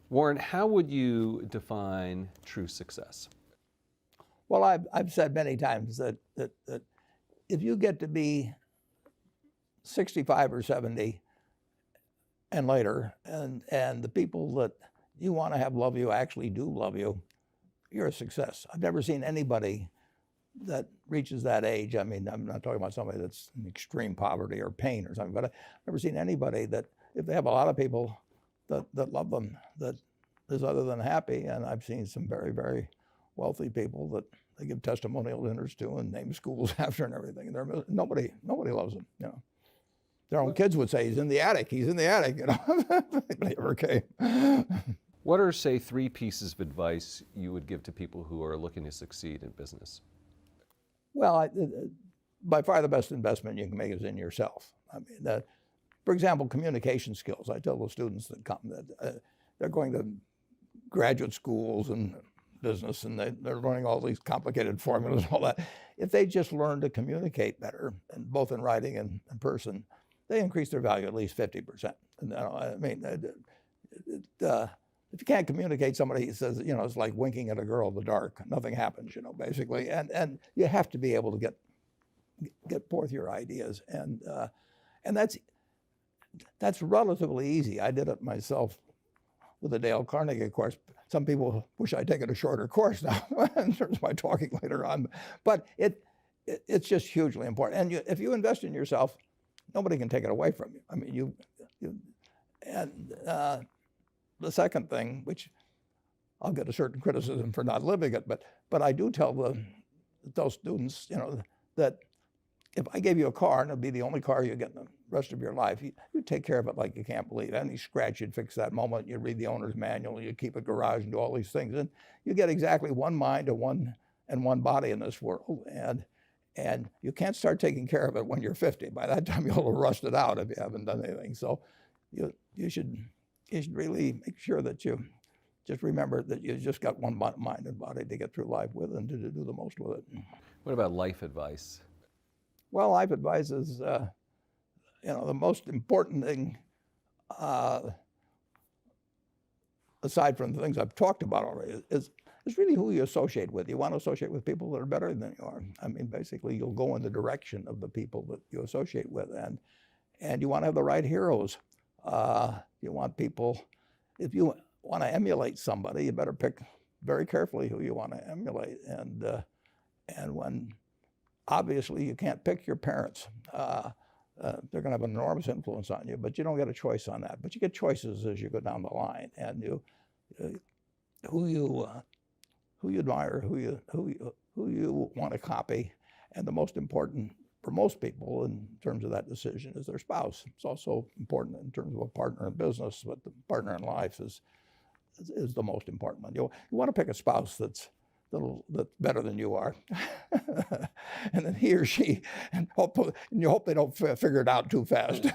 Warren, how would you define true success? Well, I've said many times that if you get to be 65 or 70 and later, and the people that you want to have love you actually do love you, you're a success. I've never seen anybody that reaches that age. I mean, I'm not talking about somebody that's in extreme poverty or pain or something, but I've never seen anybody that, if they have a lot of people that love them, that is other than happy. And I've seen some very, very wealthy people that they give testimonial dinners to and name schools after and everything. And nobody loves them, you know. Their own kids would say, he's in the attic, you know. Nobody ever came. What are, say, 3 pieces of advice you would give to people who are looking to succeed in business? Well, by far the best investment you can make is in yourself. I mean, for example, communication skills. I tell the students that come that they're going to graduate schools and business, and they're learning all these complicated formulas and all that. If they just learn to communicate better, and both in writing and in person, they increase their value at least 50%. And, I mean, if you can't communicate, somebody says, you know, it's like winking at a girl in the dark. Nothing happens, you know, basically. And you have to be able to get forth your ideas, and that's relatively easy. I did it myself with the Dale Carnegie course. Some people wish I'd taken a shorter course now in terms of my talking later on, but it's just hugely important. And if you invest in yourself, nobody can take it away from you. I mean, the second thing, which I'll get a certain criticism for not living it, but I do tell those students, you know, that if I gave you a car and it'd be the only car you get in the rest of your life, you take care of it like you can't believe. Any scratch, you'd fix that moment. You'd read the owner's manual. You'd keep a garage and do all these things. And you get exactly one mind and one body in this world. And you can't start taking care of it when you're 50. By that time, you'll have rusted out if you haven't done anything. So you should really make sure that you just remember that you just got one mind and body to get through life with and to do the most with it. What about life advice? Well, life advice is, you know, the most important thing, aside from the things I've talked about already, is really who you associate with. You want to associate with people that are better than you are. I mean, basically, you'll go in the direction of the people that you associate with, and you want to have the right heroes. You want people, if you want to emulate somebody, you better pick very carefully who you want to emulate. And when obviously you can't pick your parents. They're going to have an enormous influence on you, but you don't get a choice on that. But you get choices as you go down the line, and who you admire, who you want to copy, and the most important for most people in terms of that decision is their spouse. It's also important in terms of a partner in business, but the partner in life is the most important one. You want to pick a spouse that's better than you are, and then he or she, and you hope they don't figure it out too fast.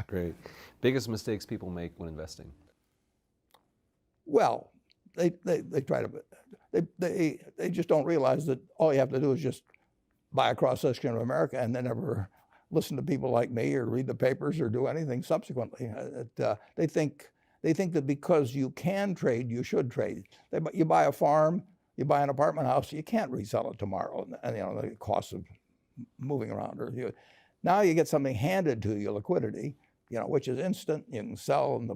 Great. Biggest mistakes people make when investing? Well, they try to, they just don't realize that all you have to do is just buy a cross-section of America and then never listen to people like me or read the papers or do anything subsequently. They think that because you can trade, you should trade. You buy a farm, you buy an apartment house, you can't resell it tomorrow, and you know the cost of moving around. Now you get something handed to you, liquidity, you know, which is instant. You can sell, and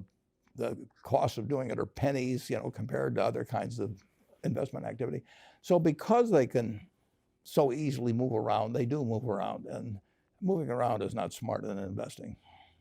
the cost of doing it are pennies, you know, compared to other kinds of investment activity. So because they can so easily move around, they do move around, and moving around is not smarter than investing.